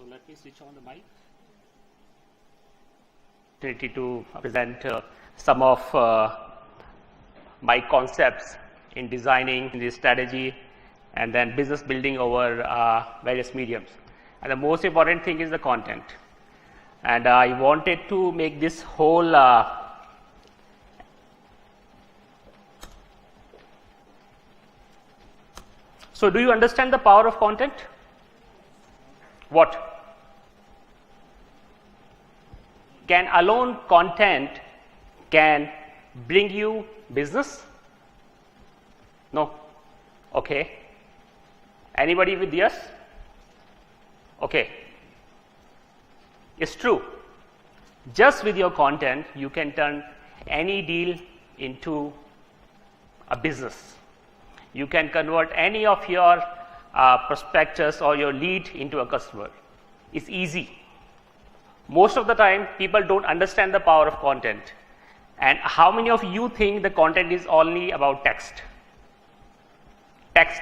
let me switch on the mic. To present some of my concepts in designing the strategy and then business building over various mediums. And the most important thing is the content. And I wanted to make this whole so do you understand the power of content? What? Can alone content can bring you business? No. Okay. Anybody with yes? Okay. It's true. Just with your content, you can turn any deal into a business. You can convert any of your prospectus or your lead into a customer. It's easy. Most of the time, people don't understand the power of content. And how many of you think the content is only about text? Text.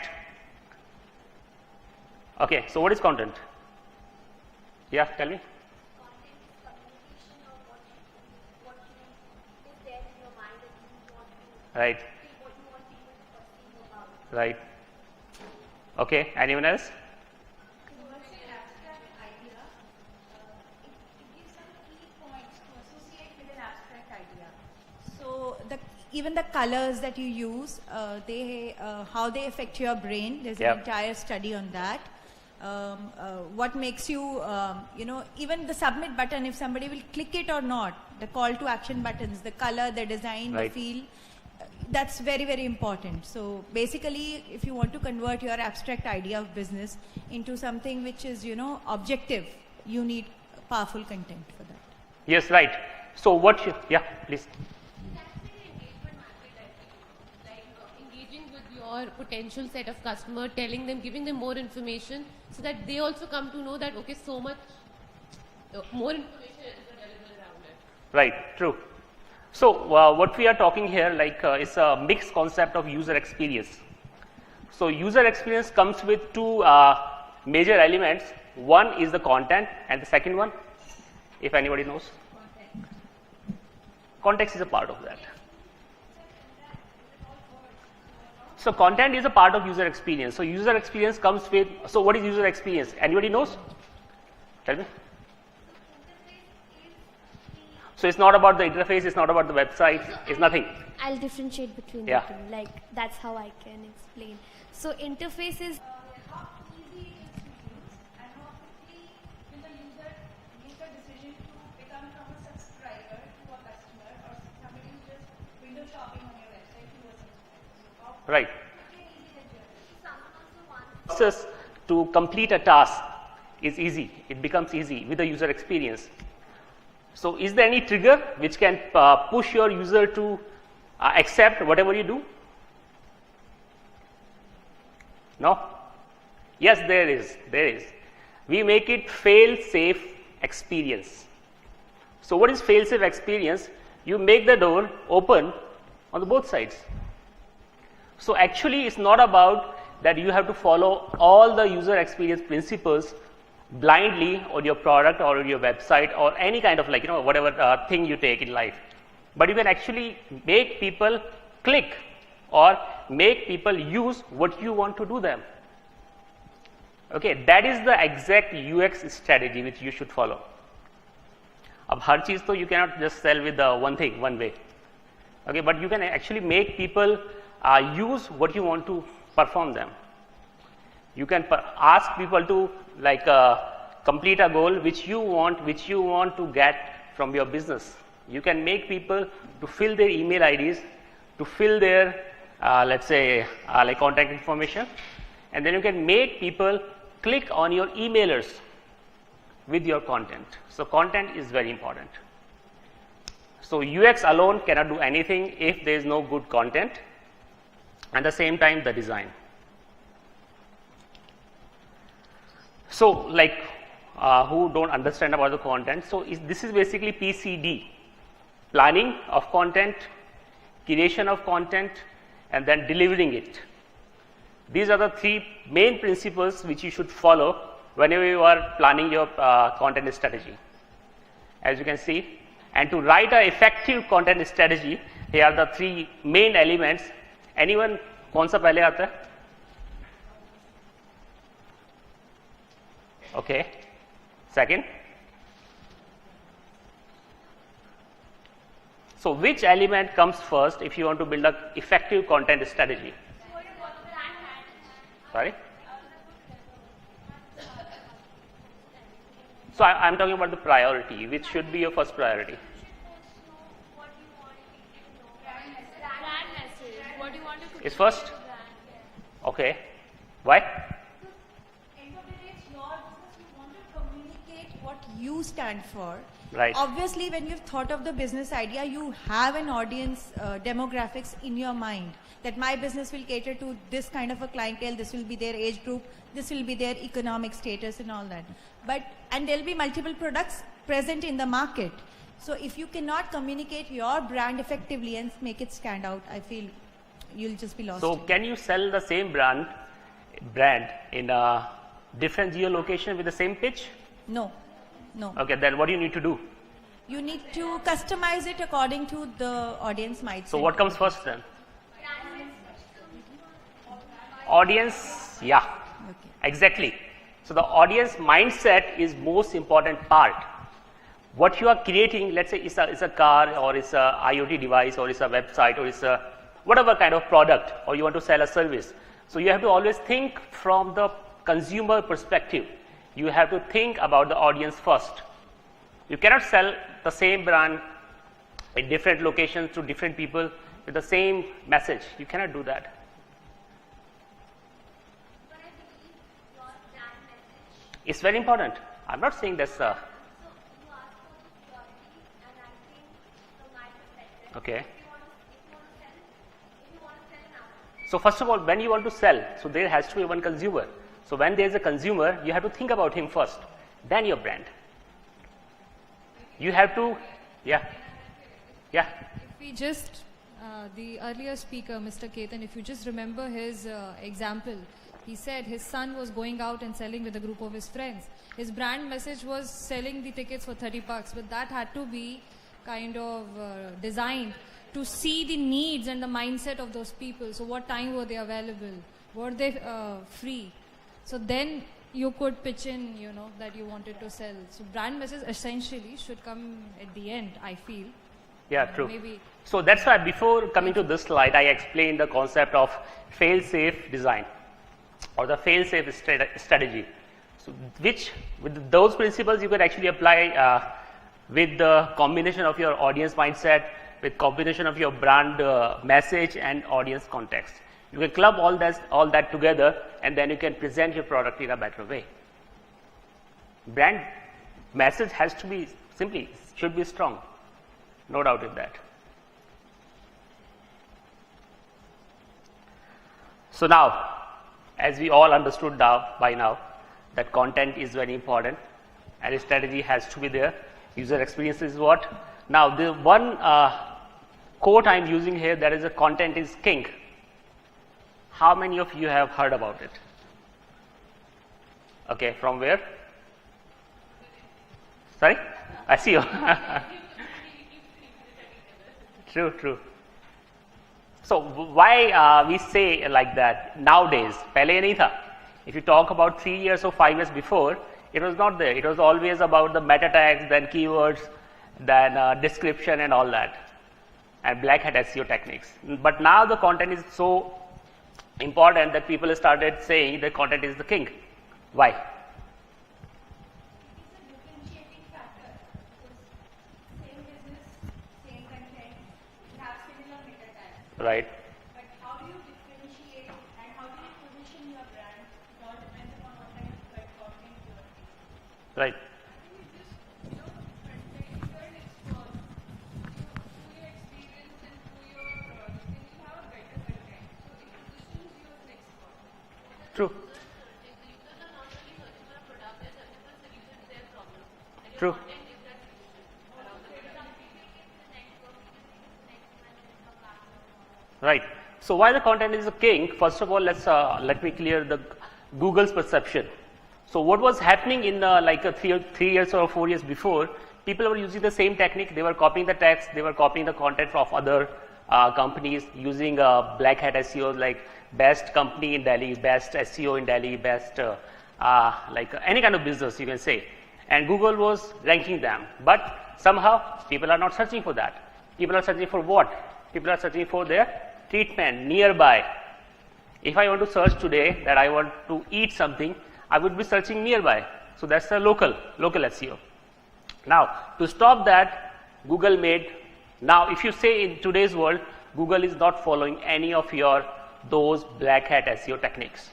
Okay, so what is content? Yeah, tell me. Content is communication of what is there in your mind that you want to Right. what you want people to perceive about. Right. Okay, anyone else? What's an abstract idea? It gives some key points to associate with an abstract idea. So even the colors that you use, how they affect your brain. There's an entire study on that. What makes you, even the submit button, if somebody will click it or not, the call to action buttons, the color, the design, Right. the feel, that's very, very important. So basically, if you want to convert your abstract idea of business into something which is, objective, you need powerful content for that. Yes, right. So what you, yeah, please. Engaging with your potential set of customer, telling them, giving them more information so that they also come to know that, okay, so much more information is available around it. Right, true. So what we are talking here is a mixed concept of user experience. So user experience comes with two major elements. One is the content and the second one, if anybody knows. Context is a part of that. So content is a part of user experience. So user experience comes with, so what is user experience? Anybody knows? Tell me. So it's not about the interface, it's not about the website, it's nothing. I'll differentiate between the two. Like that's how I can explain. So interface is How easy it is to use and how quickly will the user make a decision to become from a subscriber to a customer or somebody who's just window shopping on your website to a subscriber. So how Right. quick and easy the journey. someone also wants Process to complete a task is easy. It becomes easy with the user experience. So is there any trigger which can push your user to accept whatever you do? No? Yes, there is. There is. We make it fail-safe experience. So what is fail-safe experience? You make the door open on the both sides. So actually it's not about that you have to follow all the user experience principles blindly on your product or on your website or any kind of whatever thing you take in life. But you can actually make people click or make people use what you want to do them. Okay, that is the exact UX strategy which you should follow. Ab har cheez to you cannot just sell with one thing, one way. Okay, but you can actually make people use what you want to perform them. You can ask people to complete a goal which you want to get from your business. You can make people to fill their email IDs, to fill their contact information, and then you can make people click on your emailers with your content. So content is very important. So UX alone cannot do anything if there is no good content, and at the same time the design. So who don't understand about the content, so this is basically PCD, planning of content, creation of content, and then delivering it. These are the three main principles which you should follow whenever you are planning your content strategy, as you can see. And to write an effective content strategy, here are the three main elements. Anyone, कौन सा पहले आता है? Okay. Second. So which element comes first if you want to build an effective content strategy? Sorry? So I'm talking about the priority. Which should be your first priority? Brand message. What do you want to Is first? Okay. Why? End of the day, it's your business. You want to communicate what you stand for. Right. Obviously, when you've thought of the business idea, you have an audience demographics in your mind. That my business will cater to this kind of a clientele. This will be their age group. This will be their economic status and all that. And there'll be multiple products present in the market. So if you cannot communicate your brand effectively and make it stand out, I feel you'll just be lost. So can you sell the same brand in a different geolocation with the same pitch? No. Okay, then what do you need to do? You need to customize it according to the audience mindset. So what comes first then? Audience, yeah, Okay. exactly. So the audience mindset is most important part. What you are creating, let's say it's a car or it's a IoT device or it's a website or it's a whatever kind of product, or you want to sell a service. So you have to always think from the consumer perspective. You have to think about the audience first. You cannot sell the same brand in different locations to different people with the same message. You cannot do that. But I believe your brand message. It's very important. I'm not saying that's So you asked for the purity, and I think from my perspective, okay. if you want to sell now, So first of all, when you want to sell, so there has to be one consumer. So when there is a consumer, you have to think about him first, then your brand. You have to, yeah. If we just, the earlier speaker, Mr. Ketan, if you just remember his example, he said his son was going out and selling with a group of his friends. His brand message was selling the tickets for $30, but that had to be kind of designed to see the needs and the mindset of those people. So what time were they available? Were they free? So then you could pitch in, that you wanted to sell. So brand message essentially should come at the end, I feel. Yeah, true. Maybe. So that's why before coming to this slide, I explained the concept of fail-safe design or the fail-safe strategy. So which, with those principles, you can actually apply with the combination of your audience mindset, with combination of your brand message and audience context. You can club all that together, and then you can present your product in a better way. Brand message has to be should be strong. No doubt in that. So now, as we all understood by now, that content is very important and a strategy has to be there. User experience is what? Now, the one quote I'm using here, that is a content is king. How many of you have heard about it? Okay, from where? Sorry? I see you. True. So why we say like that nowadays? Pehle ye nahi tha. If you talk about 3 years or 5 years before, it was not there. It was always about the meta tags, then keywords, then description and all that, and black hat SEO techniques. But now the content is so important that people started saying that content is the king. Why? It's a differentiating factor because same business, same content, you have similar meta tags. Right. But how do you differentiate and how do you position your brand? It all depends upon what kind of content you are creating. Right. True. True. Right. So why the content is a king? First of all, let me clear the Google's perception. So what was happening in like 3 years or 4 years before, people were using the same technique. They were copying the text, they were copying the content of other companies, using black hat SEO, like best company in Delhi, best SEO in Delhi, best like any kind of business you can say. And Google was ranking them. But somehow people are not searching for that. People are searching for what? People are searching for their treatment nearby. If I want to search today that I want to eat something, I would be searching nearby. So that's the local SEO. Now, to stop that, Google made, now if you say in today's world, Google is not following any of those black hat SEO techniques.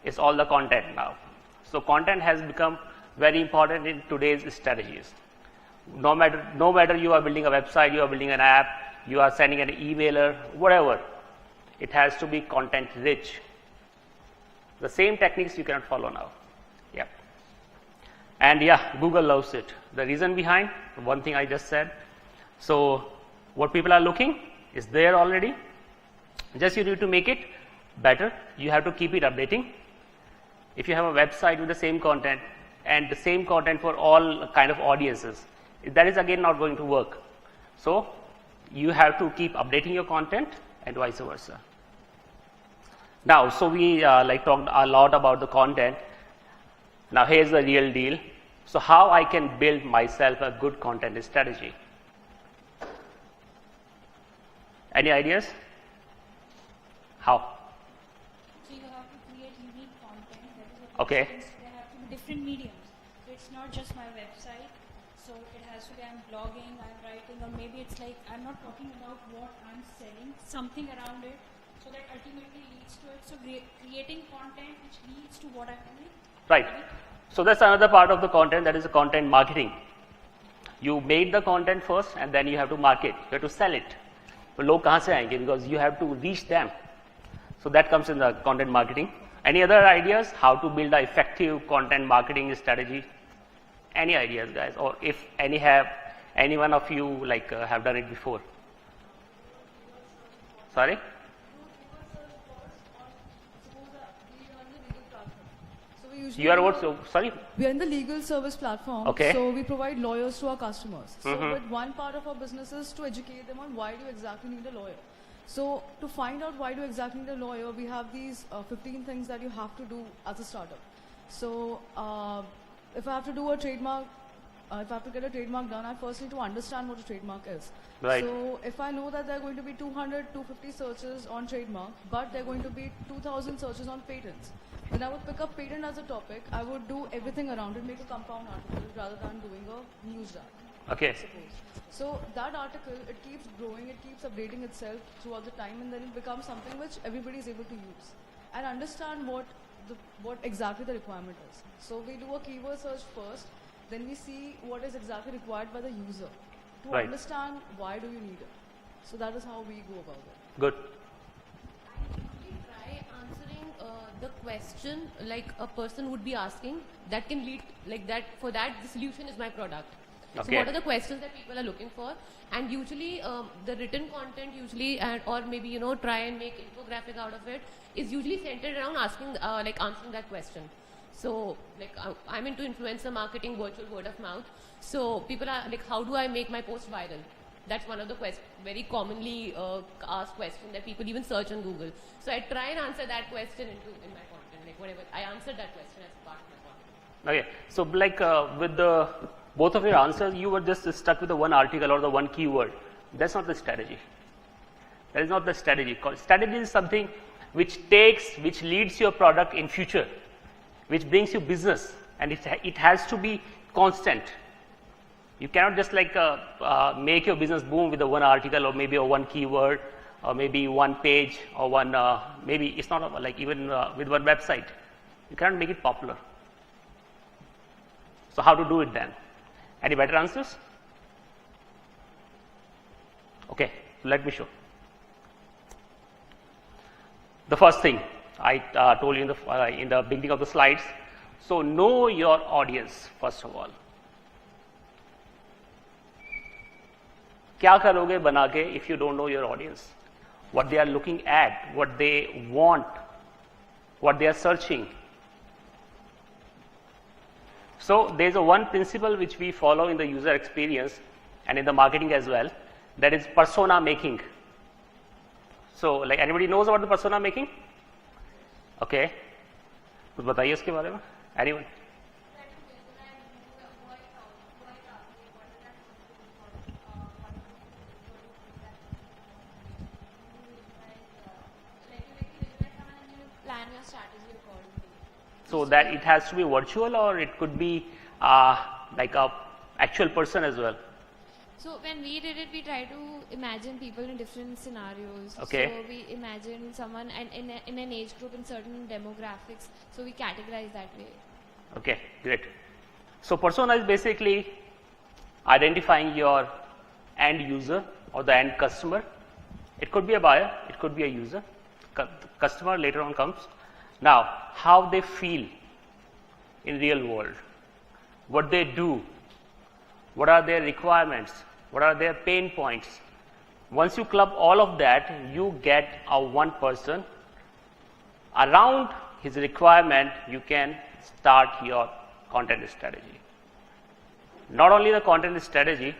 It's all the content now. So content has become very important in today's strategies. No matter you are building a website, you are building an app, you are sending an emailer, whatever, it has to be content rich. The same techniques you cannot follow now. Yeah. And yeah, Google loves it. The reason behind, one thing I just said. So what people are looking is there already. Just you need to make it better. You have to keep it updating. If you have a website with the same content and the same content for all kind of audiences, that is again not going to work. So you have to keep updating your content and vice versa. Now, so we like talked a lot about the content. Now here's the real deal. So how I can build myself a good content strategy? Any ideas? How? So you have to create unique content. That is what Okay. There have to be different mediums. So it's not just my website. So it has to be I'm blogging, I'm writing, or maybe it's like I'm not talking about what I'm selling, something around it, so that ultimately leads to it. So creating content which leads to what I'm doing. Right. So that's another part of the content, that is the content marketing. You made the content first and then you have to market, you have to sell it. But log kahan se aayenge? Because you have to reach them. So that comes in the content marketing. Any other ideas how to build an effective content marketing strategy? Any ideas, guys? Or if any one of you like have done it before? Sorry? You are what? So, sorry? We are in the legal service platform, Okay. so we provide lawyers to our customers. So, Mhm. with one part of our business is to educate them on why do you exactly need a lawyer. So, to find out why do you exactly need a lawyer, we have these 15 things that you have to do as a startup. So, if I have to do a trademark, if I have to get a trademark done, I first need to understand what a trademark is. Right. So, if I know that there are going to be 200, 250 searches on trademark, but there are going to be 2,000 searches on patents, then I would pick up patent as a topic. I would do everything around it, make a compound article rather than doing a news article. Okay. Suppose. So that article, it keeps growing, it keeps updating itself throughout the time, and then it becomes something which everybody is able to use and understand what exactly the requirement is. So we do a keyword search first, then we see what is exactly required by the user to Right. understand why do you need it. So that is how we go about it. Good. I usually try answering the question like a person would be asking that can lead like that. For that, the solution is my product. So Okay. what are the questions that people are looking for? And usually the written content usually or maybe try and make infographic out of it is usually centered around asking answering that question. So like I'm into influencer marketing, virtual word of mouth. So people are like, how do I make my post viral? That's one of the very commonly asked questions that people even search on Google. So I try and answer that question in my content, like whatever. I answered that question as part of my content. Okay. So like with the both of your answers, you were just stuck with the one article or the one keyword. That's not the strategy. That is not the strategy. Strategy is something which leads your product in future, which brings you business, and it has to be constant. You cannot just like make your business boom with the one article or maybe a one keyword or maybe one page or one maybe it's not like even with one website. You cannot make it popular. So how to do it then? Any better answers? Okay, so let me show. The first thing I told you in the beginning of the slides. So know your audience first of all. क्या करोगे बना के if you don't know your audience? What they are looking at, what they want, what they are searching. So there's a one principle which we follow in the user experience and in the marketing as well, that is persona making. So like anybody knows about the persona making? Okay. कुछ बताइए उसके बारे में? Anyone? Plan your strategy accordingly. So that it has to be virtual, or it could be like a actual person as well. So when we did it, we tried to imagine people in different scenarios. Okay. So we imagined someone and in an age group in certain demographics. So we categorize that way. Okay, great. So persona is basically identifying your end user or the end customer. It could be a buyer, it could be a user. Customer later on comes. Now, how they feel in real world, what they do, what are their requirements, what are their pain points. Once you club all of that, you get a one person. Around his requirement, you can start your content strategy. Not only the content strategy,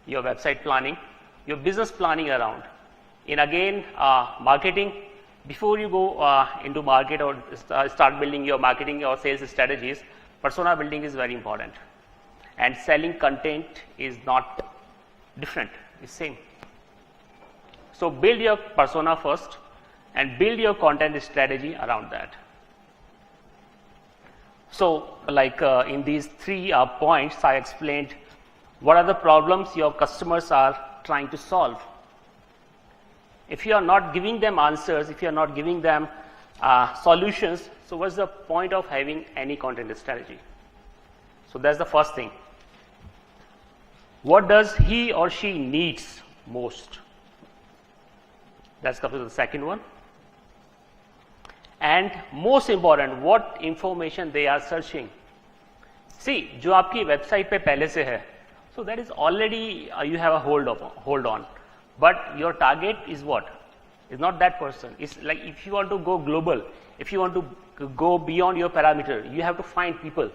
your website planning, your business planning around. In again, marketing, before you go into market or start building your marketing or sales strategies, persona building is very important. And selling content is not different, it's same. So build your persona first and build your content strategy around that. So like in these 3 points, I explained what are the problems your customers are trying to solve. If you are not giving them answers, if you are not giving them solutions, so what's the point of having any content strategy? So that's the first thing. What does he or she needs most? That's comes to the second one. And most important, what information they are searching. See, जो आपकी website पे पहले से है, so that is already you have a hold on. But your target is what? Is not that person. It's like if you want to go global, if you want to go beyond your parameter, you have to find people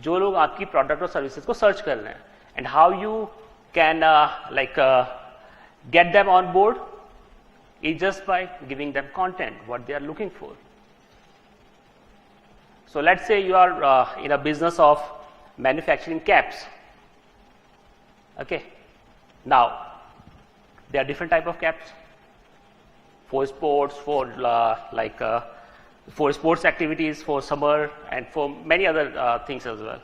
जो लोग आपकी product और services को search कर रहे हैं. And how you can get them on board is just by giving them content, what they are looking for. So let's say you are in a business of manufacturing caps. Okay. Now, there are different type of caps for sports, for for sports activities, for summer, and for many other things as well.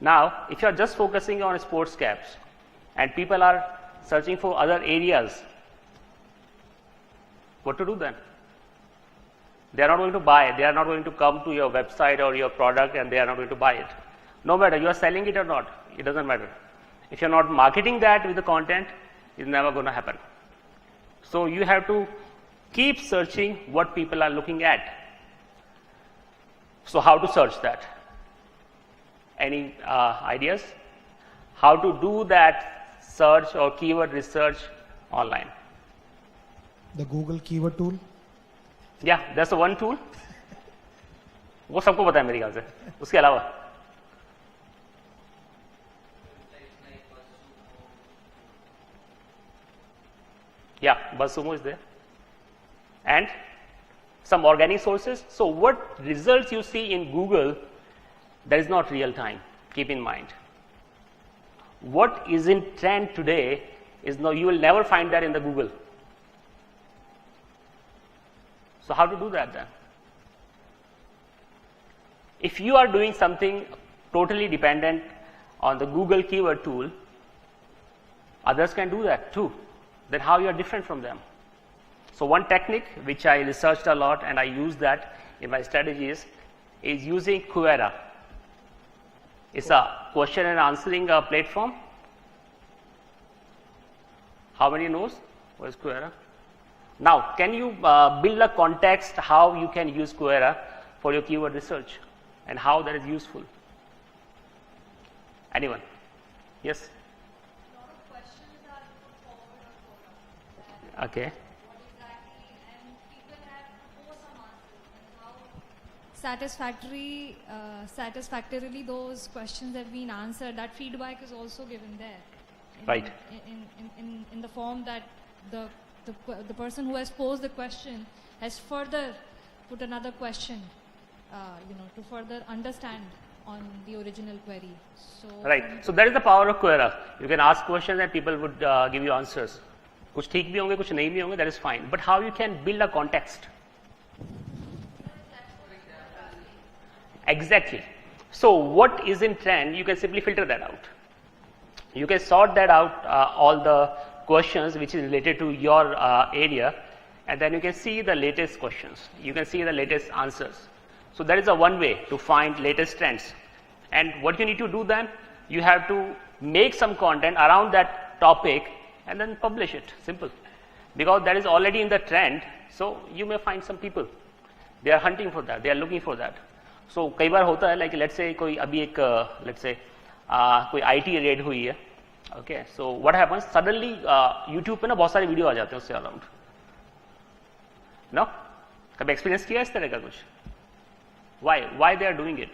Now, if you are just focusing on sports caps and people are searching for other areas, what to do then? They are not going to buy, they are not going to come to your website or your product, and they are not going to buy it. No matter you are selling it or not, it doesn't matter. If you are not marketing that with the content, it's never going to happen. So you have to keep searching what people are looking at. So how to search that? Any ideas? How to do that search or keyword research online? The Google keyword tool. Yeah, that's the one tool. वो सबको पता है मेरे ख्याल से. उसके अलावा yeah, BuzzSumo is there. And some organic sources. So what results you see in Google, that is not real time. Keep in mind. What is in trend today is no, you will never find that in the Google. So how to do that then? If you are doing something totally dependent on the Google keyword tool, others can do that too. Then how you are different from them? So one technique which I researched a lot and I use that in my strategies is using Quora. It's a question and answering platform. How many knows what is Quora? Now, can you build a context how you can use Quora for your keyword research and how that is useful? Anyone? Yes? A lot of questions are put forward on forum. Okay. What exactly, and people have to post some answers. And how satisfactorily those questions have been answered, that feedback is also given there. Right. In the form that the person who has posed the question has further put another question, to further understand on the original query. So Right. So that is the power of Quora. You can ask questions and people would give you answers. कुछ ठीक भी होंगे, कुछ नहीं भी होंगे, that is fine. But how you can build a context? Exactly. So what is in trend, you can simply filter that out. You can sort that out, all the questions which is related to your area, and then you can see the latest questions. You can see the latest answers. So that is a one way to find latest trends. And what you need to do then, you have to make some content around that topic and then publish it. Simple. Because that is already in the trend, so you may find some people. They are hunting for that. They are looking for that. So कई बार होता है, like let's say कोई अभी एक let's say कोई IT red हुई है. Okay, so what happens? Suddenly YouTube पे ना बहुत सारे वीडियो आ जाते हैं उससे अराउंड. No? कभी एक्सपीरियंस किया इस तरह का कुछ? Why they are doing it?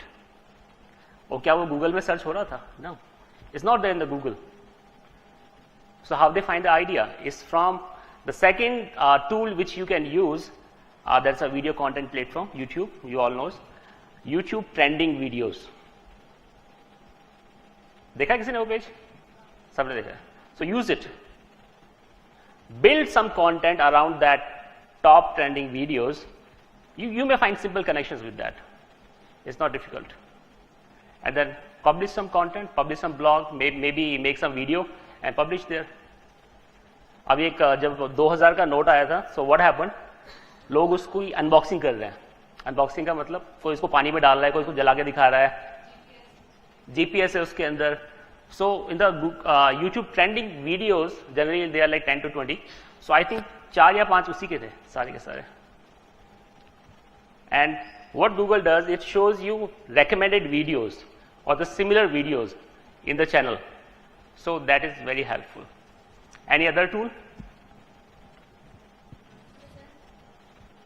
और क्या वो गूगल में सर्च हो रहा था? No, it's not there in the Google. So how they find the idea is from the second tool which you can use. That's a video content platform, YouTube. You all knows YouTube trending videos. देखा किसी ने वो page? सबने देखा. So use it. Build some content around that top trending videos. You may find simple connections with that. It's not difficult. And then publish some content, publish some blog, maybe make some video and publish there. अब एक जब 2000 का note आया था, so what happened? लोग उसको unboxing कर रहे हैं. अनबॉक्सिंग का मतलब कोई इसको पानी में डाल रहा है, कोई इसको जला के दिखा रहा है. GPS है उसके अंदर. So in the YouTube trending videos, generally they are like 10 to 20. So I think 4 या 5 उसी के थे सारे के सारे. And what Google does, it shows you recommended videos or the similar videos in the channel. So that is very helpful. Any other tool?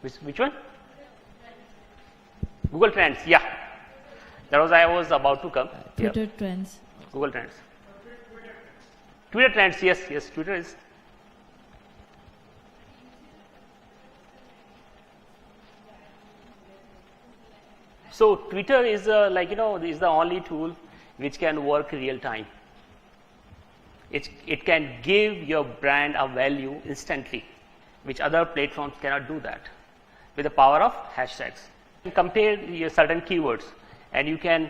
Which one? Google Trends, yeah. That was I was about to come. Twitter Yeah. Trends. Google Trends. Twitter Trends, yes, Twitter is. So Twitter is is the only tool which can work real time. It can give your brand a value instantly, which other platforms cannot do that, with the power of hashtags. You compare your certain keywords and you can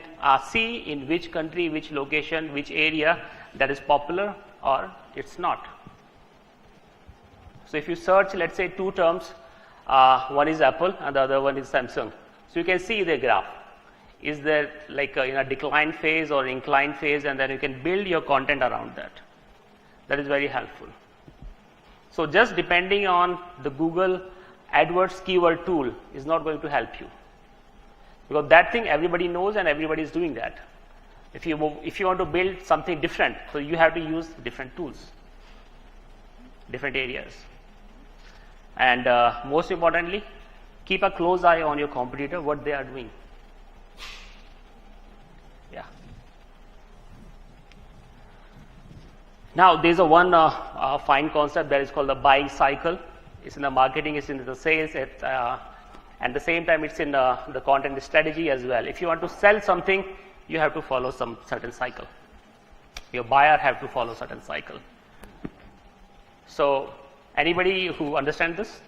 see in which country, which location, which area that is popular or it's not. So if you search, let's say 2 terms, one is Apple and the other one is Samsung. So you can see the graph. Is there like in a decline phase or incline phase, and then you can build your content around that. That is very helpful. So just depending on the Google AdWords keyword tool is not going to help you, because that thing everybody knows and everybody is doing that. If you want to build something different, so you have to use different tools, different areas, and most importantly, keep a close eye on your competitor, what they are doing. Yeah. Now there is a one fine concept that is called the buying cycle. It's in the marketing, it's in the sales, at the same time it's in the content strategy as well. If you want to sell something, you have to follow some certain cycle. Your buyer have to follow certain cycle. So anybody who understands this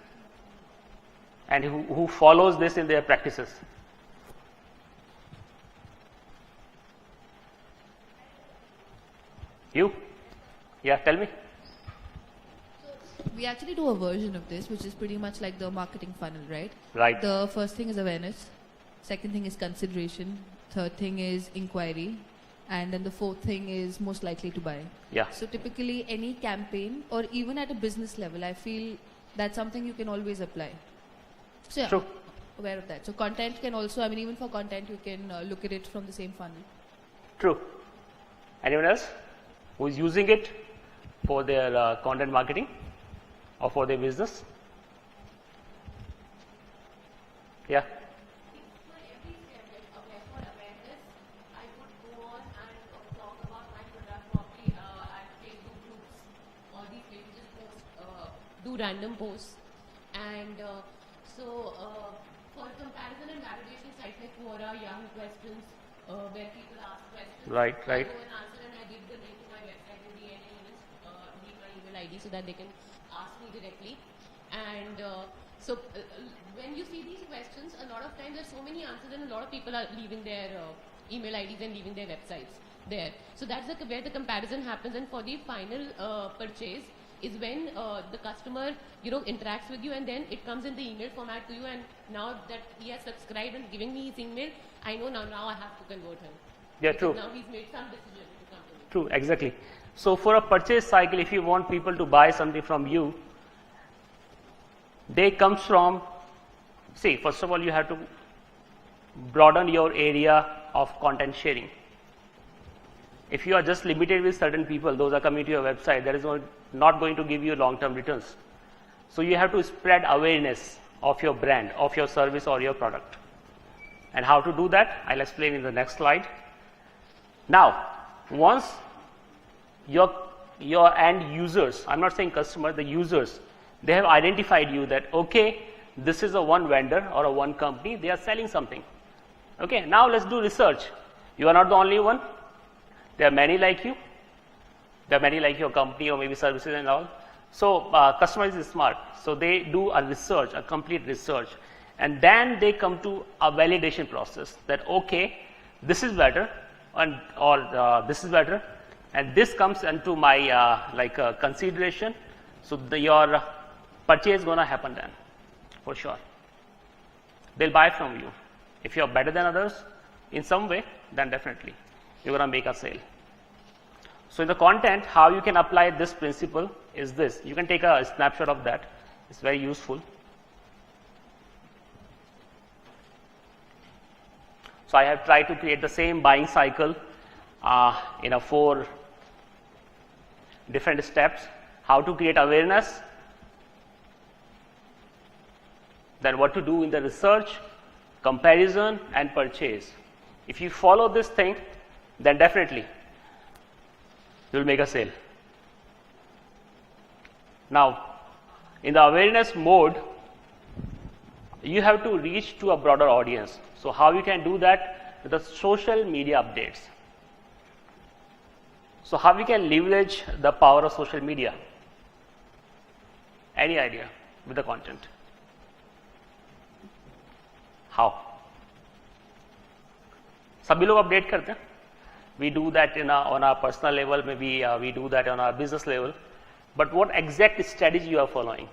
and who follows this in their practices? You? Yeah, tell me. We actually do a version of this, which is pretty much like the marketing funnel, right? Right. The first thing is awareness. Second thing is consideration. Third thing is inquiry. And then the fourth thing is most likely to buy. Yeah. So typically any campaign or even at a business level, I feel that's something you can always apply. So yeah, True. aware of that. So content can also, I mean, even for content, you can look at it from the same funnel. True. Anyone else who is using it for their content marketing or for their business? Yeah. do random posts. And for comparison and validation sites like Quora, Yahoo Questions, where people ask questions, Right. I go and answer, and I give the link to my website in the end, and leave my email ID so that they can ask me directly. And when you see these questions, a lot of times there's so many answers, and a lot of people are leaving their email IDs and leaving their websites there. So that's where the comparison happens. And for the final purchase is when the customer interacts with you, and then it comes in the email format to you. And now that he has subscribed and giving me his email, I know now I have to convert him. Yeah, Because true. Now he's made some decision to come to me. True, exactly. So for a purchase cycle, if you want people to buy something from you, they comes from, see, first of all, you have to broaden your area of content sharing. If you are just limited with certain people, those are coming to your website, that is not going to give you long-term returns. So you have to spread awareness of your brand, of your service or your product. And how to do that, I'll explain in the next slide. Now, once your end users, I'm not saying customer, the users, they have identified you that, okay, this is a one vendor or a one company, they are selling something. Okay, now let's do research. You are not the only one. There are many like you. There are many like your company or maybe services and all. So customer is smart. So they do a research, a complete research. And then they come to a validation process that, okay, this is better or this is better. And this comes into my consideration. So your purchase is going to happen then, for sure. They'll buy from you. If you're better than others in some way, then definitely you're going to make a sale. So in the content, how you can apply this principle is this. You can take a snapshot of that. It's very useful. So I have tried to create the same buying cycle in 4 different steps. How to create awareness, then what to do in the research, comparison and purchase. If you follow this thing, then definitely you will make a sale. Now, in the awareness mode, you have to reach to a broader audience. So how you can do that? With the social media updates. So how we can leverage the power of social media? Any idea with the content? How? सभी लोग update करते हैं. We do that on our personal level, maybe we do that on our business level. But what exact strategy you are following?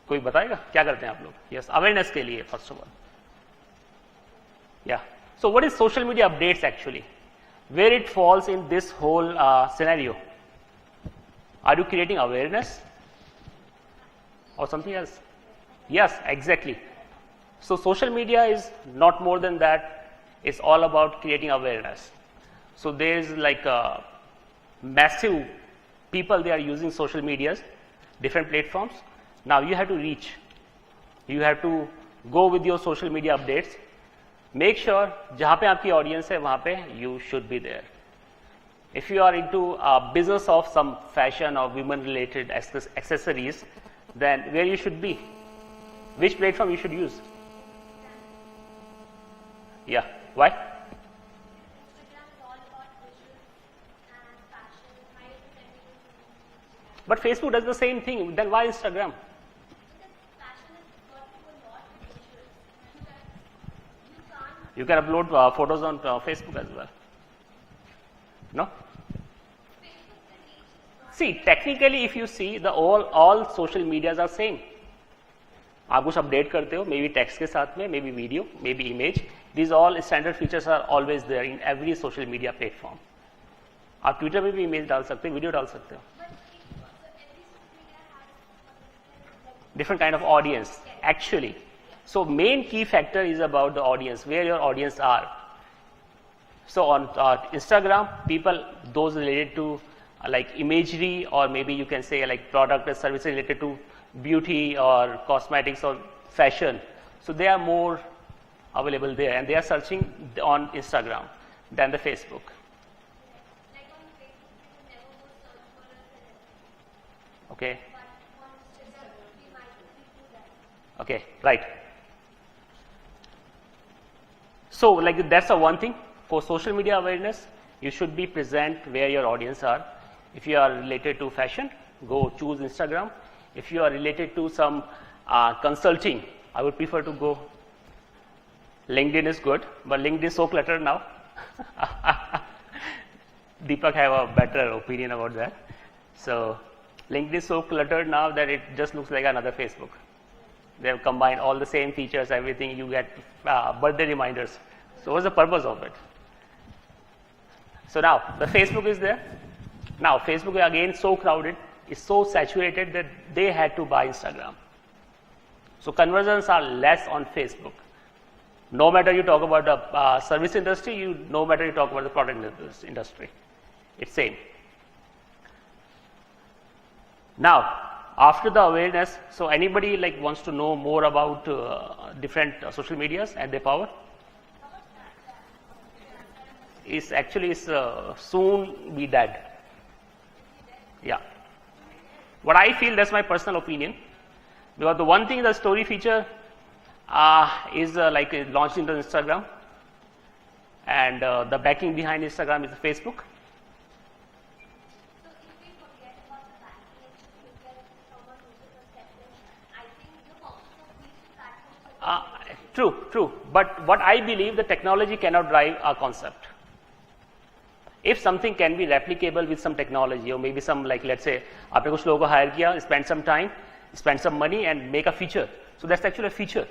कोई बताएगा क्या करते हैं आप लोग? Yes, awareness के लिए first of all. Yeah. So what is social media updates actually? Where it falls in this whole scenario? Are you creating awareness or something else? Yes, exactly. So social media is not more than that. It's all about creating awareness. So there is like a massive people, they are using social medias, different platforms. Now you have to reach. You have to go with your social media updates. Make sure जहाँ पे आपकी audience है वहाँ पे you should be there. If you are into a business of some fashion or women related accessories, then where you should be? Which platform you should use? Yeah. Why? Instagram is all about visuals and fashion. Why is it everything? But Facebook does the same thing. Then why Instagram? Because fashion is got to a lot of visuals. You can't. You can upload photos on Facebook as well. No? See, technically, if you see, the all social medias are same. आप कुछ update करते हो, maybe text के साथ में, maybe video, maybe image. These all standard features are always there in every social media platform. आप Twitter में भी image डाल सकते हो, video डाल सकते हो. But every social media has Different kind of audience, actually. So main key factor is about the audience, where your audience are. So on Instagram, people, those related to like imagery, or maybe you can say like product or services related to beauty or cosmetics or fashion. So they are more available there, and they are searching on Instagram than the Facebook. like on Facebook, you can never go search for a celebrity. Okay. But on Instagram, Okay, right. So like that's the one thing. For social media awareness, you should be present where your audience are. If you are related to fashion, go choose Instagram. If you are related to some consulting, I would prefer to go. LinkedIn is good, but LinkedIn is so cluttered now. Deepak have a better opinion about that. So LinkedIn is so cluttered now that it just looks like another Facebook. They have combined all the same features, everything. You get birthday reminders. So what's the purpose of it? So now the Facebook is there. Now Facebook is again so crowded, is so saturated that they had to buy Instagram. So conversions are less on Facebook. No matter you talk about the service industry, no matter you talk about the product industry, it's same. Now, after the awareness, so anybody like wants to know more about different social medias and their power? Is actually soon be dead. Yeah. What I feel, that's my personal opinion. Because the one thing, the story feature is like launched into Instagram, and the backing behind Instagram is Facebook. So if we forget about the backend, look at from a user perspective, I think the focus of these platforms are True. But what I believe, the technology cannot drive our concept. If something can be replicable with some technology, or maybe some, like let's say, आपने कुछ लोगों को hire किया, spend some time, spend some money, and make a feature. So that's actually a feature.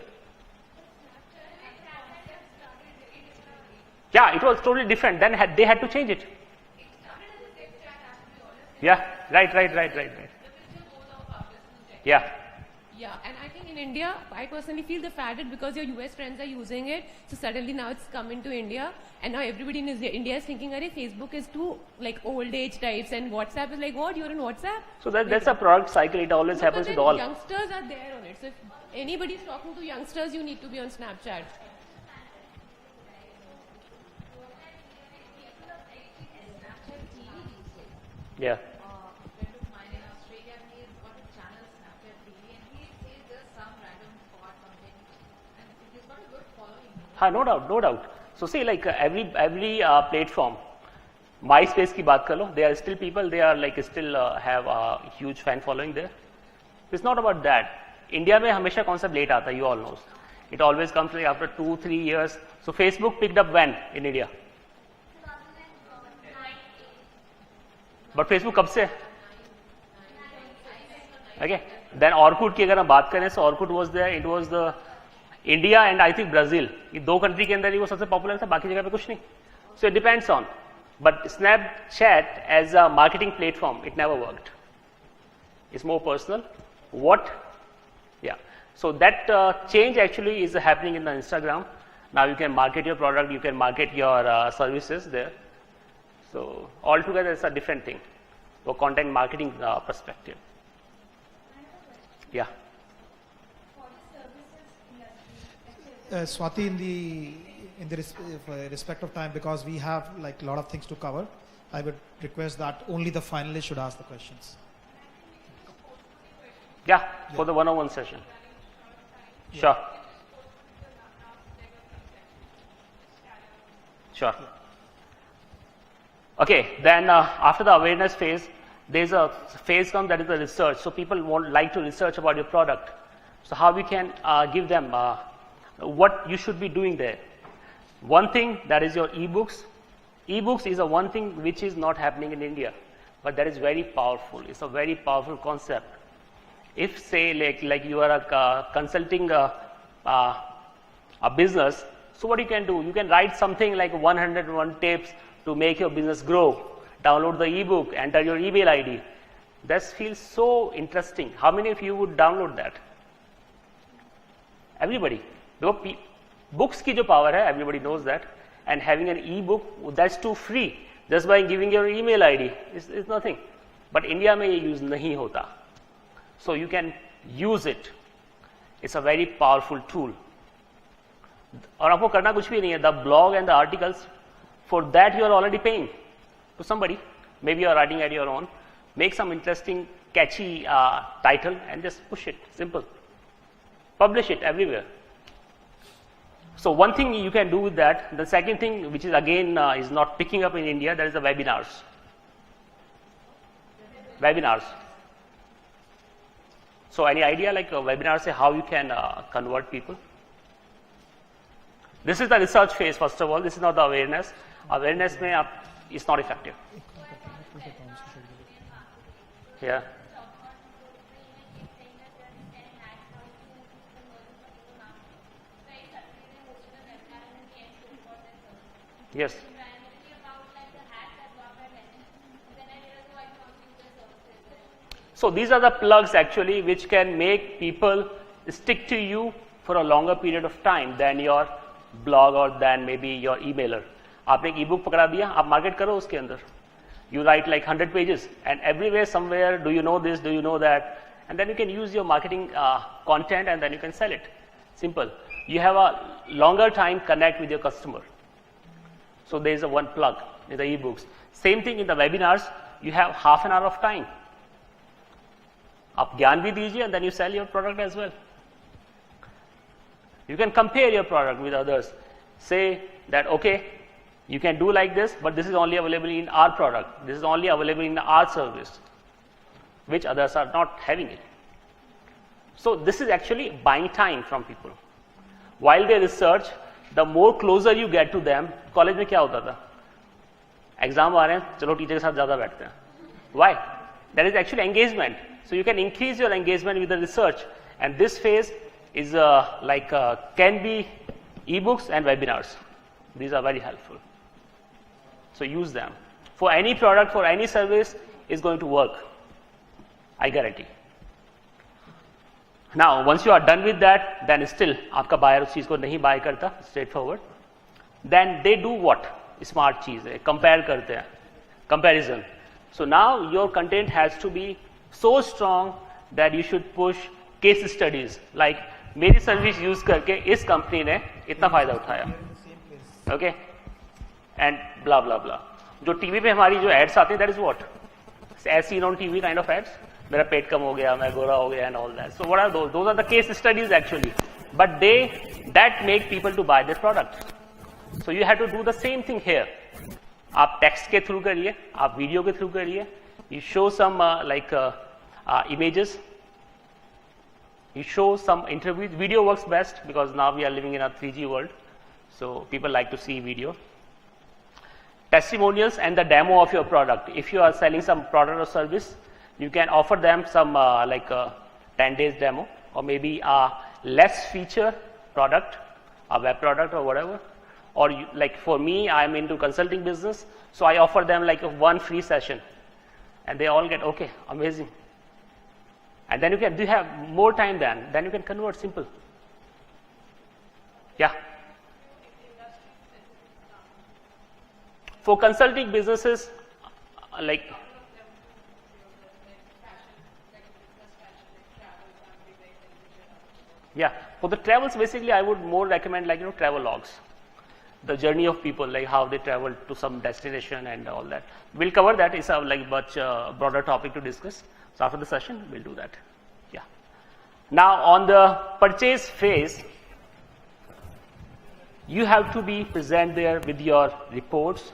Yeah, it was totally different. Then they had to change it. Yeah, right. Yeah. Yeah, and I think in India, I personally feel they've added because your US friends are using it. So suddenly now it's come into India, and now everybody in India is thinking, "Arey, Facebook is too like old age types, and WhatsApp is like, what? You're on WhatsApp?" So that's a product cycle. It always happens with all. Youngsters are there on it. So if anybody is talking to youngsters, you need to be on Snapchat. Yeah. No doubt. So see, like every platform, MySpace की बात कर लो, there are still people, they are like still have a huge fan following there. It's not about that. India में हमेशा concept late आता है, you all know. It always comes like after 2-3 years. So Facebook picked up when in India? 2009. But Facebook कब से? Okay. Then Orkut की अगर हम बात करें, so Orkut was there. It was the India and I think Brazil. ये दो country के अंदर ही वो सबसे पॉपुलर था, बाकी जगह पे कुछ नहीं. So it depends on. But Snapchat as a marketing platform, it never worked. It's more personal. What? Yeah. So that change actually is happening in the Instagram. Now you can market your product, you can market your services there. So altogether it's a different thing for content marketing perspective. Yeah. Swati, in the respect of time, because we have like a lot of things to cover, I would request that only the finalists should ask the questions. Yeah, for the one-on-one session. Sure. Okay, then after the awareness phase, there's a phase comes that is the research. So people like to research about your product. So how we can give them what you should be doing there. One thing, that is your ebooks. Ebooks is a one thing which is not happening in India, but that is very powerful. It's a very powerful concept. If say like you are consulting a business, so what you can do? You can write something like 101 tips to make your business grow. Download the ebook, enter your email ID. That feels so interesting. How many of you would download that? Everybody. Books की जो power है, everybody knows that. And having an ebook, that's too free. Just by giving your email ID, it's nothing. But India में ये use नहीं होता. So you can use it. It's a very powerful tool. और आपको करना कुछ भी नहीं है. The blog and the articles, for that you are already paying to somebody. Maybe you are writing at your own. Make some interesting, catchy title and just push it. Simple. Publish it everywhere. So one thing you can do with that. The second thing, which is again is not picking up in India, that is the webinars. Webinars. So any idea like webinars, say how you can convert people? This is the research phase. First of all, this is not the awareness. Awareness is not effective. Yeah. Yes. So these are the plugs actually which can make people stick to you for a longer period of time than your blog or than maybe your emailer. आपने एक ebook पकड़ा दिया, आप market करो उसके अंदर. You write like 100 pages and everywhere somewhere, do you know this, do you know that, and then you can use your marketing content and then you can sell it. Simple. You have a longer time connect with your customer. So there is a one plug in the ebooks. Same thing in the webinars, you have half an hour of time. आप ज्ञान भी दीजिए and then you sell your product as well. You can compare your product with others. Say that, okay, you can do like this, but this is only available in our product. This is only available in our service, which others are not having it. So this is actually buying time from people. While they research, the more closer you get to them. College में क्या होता था? Exam आ रहे हैं, चलो teacher के साथ ज़्यादा बैठते हैं. Why? That is actually engagement. So you can increase your engagement with the research, and this phase is can be ebooks and webinars. These are very helpful. So use them for any product, for any service is going to work. I guarantee. Now, once you are done with that, then still आपका buyer उस चीज़ को नहीं buy करता, straightforward. Then they do what? Smart चीज़ है, compare करते हैं, comparison. So now your content has to be so strong that you should push case studies. Like मेरी service use करके इस कंपनी ने इतना फायदा उठाया, okay, and blah blah blah. जो टीवी पे हमारी जो एड्स आते हैं, that is what? As seen on TV kind of ads. मेरा पेट कम हो गया, मैं गोरा हो गया, and all that. So what are those? Those are the case studies actually, but that make people to buy this product. So you have to do the same thing here. आप text के through करिए, आप video के through करिए. You show some images. You show some interviews. Video works best because now we are living in a 3G world, so people like to see video. Testimonials and the demo of your product. If you are selling some product or service, you can offer them some 10 days demo, or maybe a less feature product, a web product or whatever. Or like for me, I'm into consulting business, so I offer them like one free session, and they all get, okay, amazing. And then you have more time then you can convert, simple. Yeah. For consulting businesses, like yeah, for the travels basically I would more recommend travel logs, the journey of people, like how they travel to some destination and all that. We'll cover that. It's a much broader topic to discuss. So after the session we'll do that. Yeah. Now on the purchase phase, you have to be present there with your reports,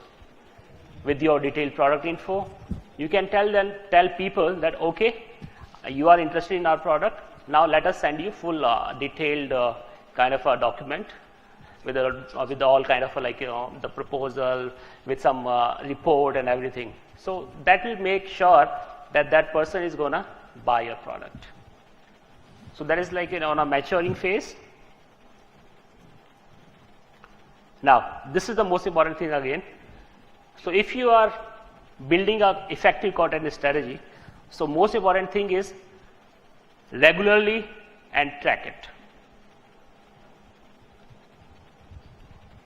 with your detailed product info. You can tell people that, okay, you are interested in our product. Now let us send you full detailed kind of a document with all kind of the proposal, with some report and everything. So that will make sure that that person is gonna buy your product. So that is on a maturing phase. Now this is the most important thing again. So if you are building an effective content strategy, so most important thing is regularly and track it.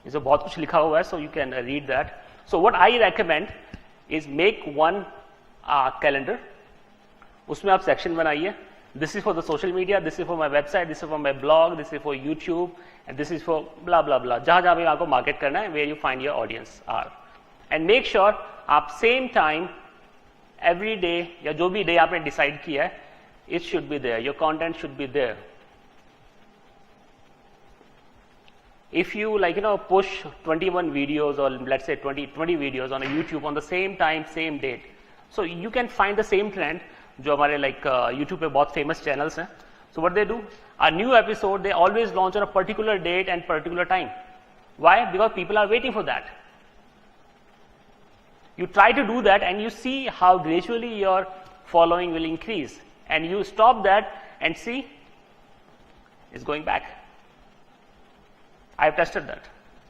इसमें बहुत कुछ लिखा हुआ है, so you can read that. So what I recommend is make one calendar. उसमें आप section बनाइए. This is for the social media, this is for my website, this is for my blog, this is for YouTube, and this is for blah blah blah. जहाँ जहाँ भी आपको market करना है, where you find your audience are. And make sure आप same time every day या जो भी day आपने decide किया है, it should be there. Your content should be there. if you push 21 videos or let's say 20 videos on a YouTube on the same time, same date, so you can find the same trend जो हमारे YouTube पे बहुत famous channels हैं. So what they do, a new episode they always launch on a particular date and particular time. Why? Because people are waiting for that. You try to do that and you see how gradually your following will increase, and you stop that and see it's going back. I have tested that.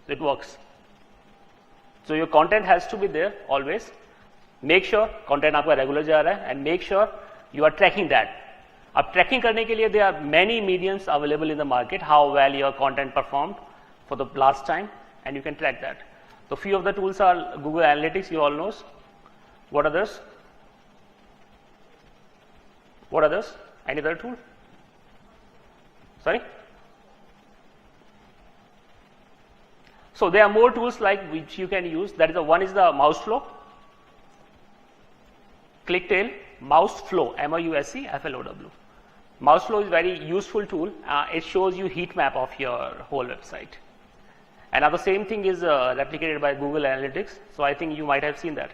It works. So your content has to be there always. Make sure content आपका regular जा रहा है, and make sure you are tracking that. अब tracking करने के लिए there are many mediums available in the market, how well your content performed for the last time, and you can track that. So few of the tools are Google Analytics, you all know. What others? What others? Any other tool? Sorry? So there are more tools like which you can use. That is one is the mouse flow, ClickTail, mouse flow, MOUSEFLOW. Mouse flow is very useful tool. It shows you heat map of your whole website. And now the same thing is replicated by Google Analytics. So I think you might have seen that.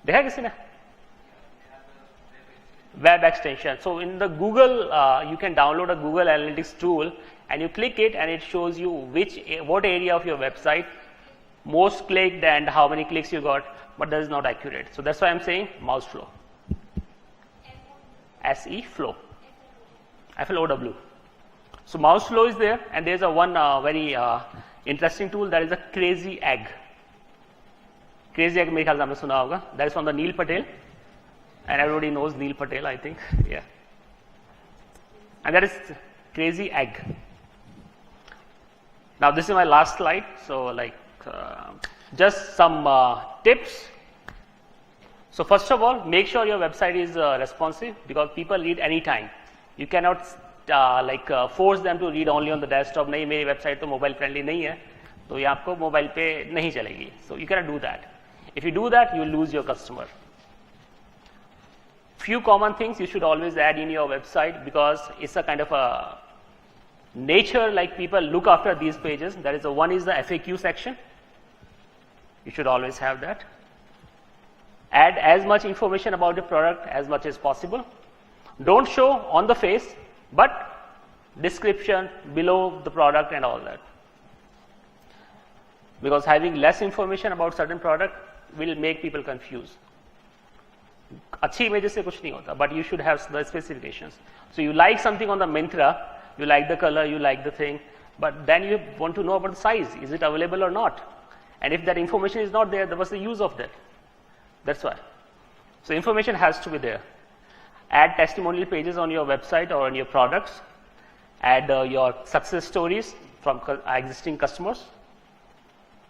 देखा किसी ने? Web extension. So in the Google, you can download a Google Analytics tool, and you click it, and it shows you what area of your website most clicked and how many clicks you got. But that is not accurate. So that's why I'm saying mouse flow. SE flow. FLOW. So mouse flow is there, and there's a one very interesting tool, that is a Crazy Egg. Crazy Egg मेरे ख्याल से आपने सुना होगा. That is from the Neil Patel, and everybody knows Neil Patel, I think. Yeah. And that is Crazy Egg. Now this is my last slide. So just some tips. So first of all, make sure your website is responsive, because people read anytime. You cannot force them to read only on the desktop. नहीं, मेरी website तो mobile friendly नहीं है, तो ये आपको mobile पे नहीं चलेगी. So you cannot do that. If you do that, you will lose your customer. Few common things you should always add in your website, because it's a kind of a nature, like people look after these pages. That is one is the FAQ section. You should always have that. Add as much information about the product as much as possible. Don't show on the face, but description below the product and all that. Because having less information about certain product will make people confused. अच्छी images से कुछ नहीं होता, but you should have the specifications. So you like something on the Myntra, you like the color, you like the thing, but then you want to know about the size. Is it available or not? And if that information is not there, what's the use of that? That's why. So information has to be there. Add testimonial pages on your website or on your products. Add your success stories from existing customers.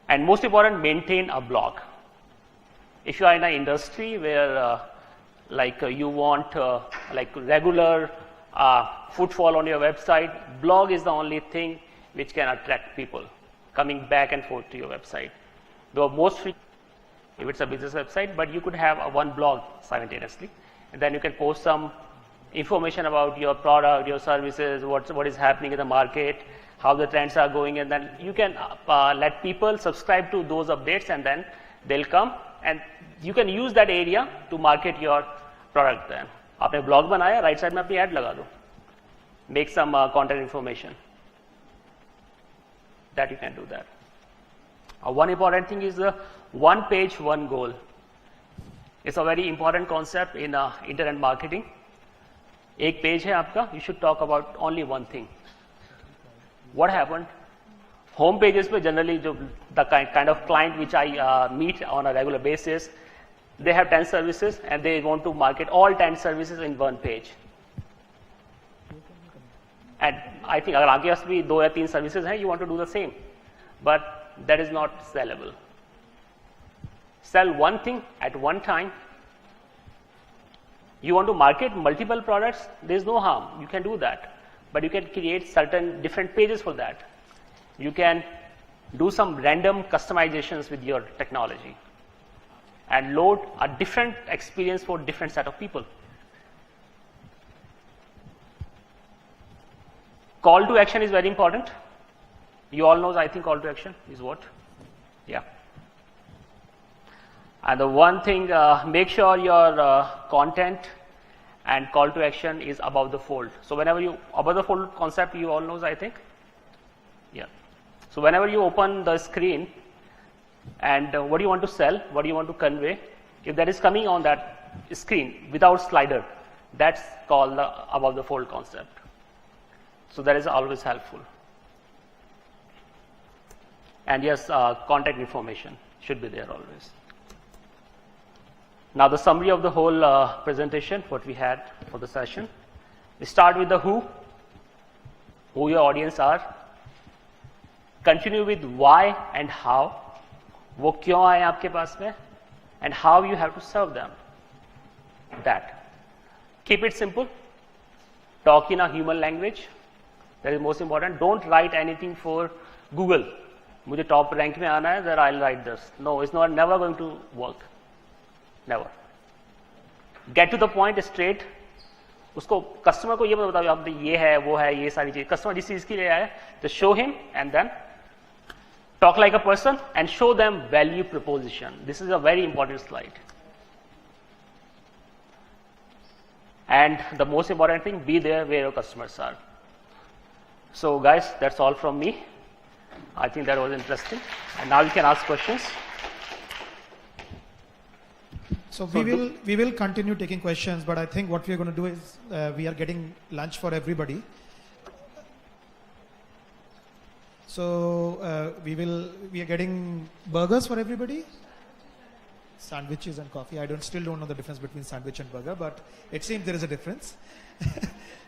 And most important, maintain a blog. If you are in an industry where you want regular footfall on your website, blog is the only thing which can attract people coming back and forth to your website. Though most if it's a business website, but you could have one blog simultaneously, and then you can post some information about your product, your services, what is happening in the market, how the trends are going, and then you can let people subscribe to those updates, and then they'll come, and you can use that area to market your product. Then आपने blog बनाया, right side में अपनी ad लगा दो, make some content information. That you can do that. One important thing is the one page, one goal. It's a very important concept in internet marketing. एक page है आपका, you should talk about only one thing. What happened? Home pages पे generally the kind of client which I meet on a regular basis, they have 10 services and they want to market all 10 services in one page. And I think अगर आपके पास भी 2 या 3 services हैं, you want to do the same, but that is not sellable. Sell one thing at one time. You want to market multiple products, there is no harm, you can do that, but you can create certain different pages for that. You can do some random customizations with your technology and load a different experience for different set of people. Call to action is very important. You all know, I think, call to action is what? Yeah. And the one thing, make sure your content and call to action is above the fold. So whenever you, above the fold concept, you all knows, I think. Yeah. So whenever you open the screen and what do you want to sell, what do you want to convey, if that is coming on that screen without slider, that's called the above the fold concept. So that is always helpful. And yes, contact information should be there always. Now the summary of the whole presentation, what we had for the session. We start with the who your audience are. Continue with why and how. वो क्यों आए आपके पास में, and how you have to serve them. That. Keep it simple. Talk in a human language. That is most important. Don't write anything for Google. मुझे top rank में आना है, that I'll write this. No, it's not never going to work. Never. Get to the point straight. उसको customer को ये मत बताओ आप ये है वो है ये सारी चीज. Customer जिस चीज के लिए आया है, just show him and then talk like a person and show them value proposition. This is a very important slide. And the most important thing, be there where your customers are. So guys, that's all from me. I think that was interesting. And now you can ask questions. So we will continue taking questions, but I think what we are going to do is we are getting lunch for everybody. So we are getting burgers for everybody, sandwiches and coffee. I still don't know the difference between sandwich and burger, but it seems there is a difference.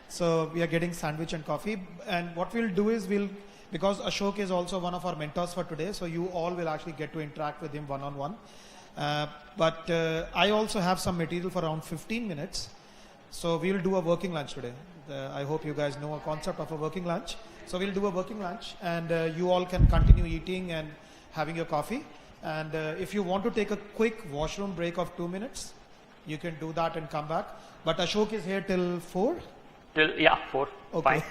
So we are getting sandwich and coffee, and what we'll do is because Ashok is also one of our mentors for today, so you all will actually get to interact with him one-on-one. But I also have some material for around 15 minutes. So we'll do a working lunch today. I hope you guys know a concept of a working lunch. So we'll do a working lunch, and you all can continue eating and having your coffee. And if you want to take a quick washroom break of 2 minutes, you can do that and come back. But Ashok is here till 4? Till 4. Okay. Fine.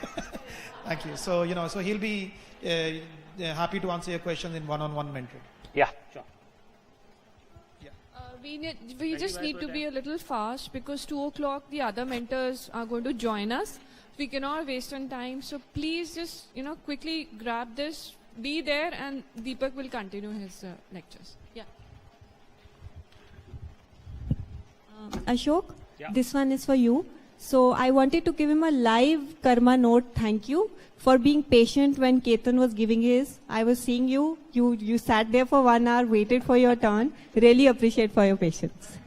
Thank you. So, so he'll be happy to answer your questions in one-on-one mentoring. Yeah, sure. We just need to be a little fast because 2 o'clock the other mentors are going to join us. We cannot waste on time. So please just, quickly grab this, be there, and Deepak will continue his lectures. Yeah. Ashok, Yeah. This one is for you. So I wanted to give him a live karma note. Thank you for being patient when Ketan was giving his. I was seeing you. You sat there for 1 hour, waited for your turn. Really appreciate for your patience.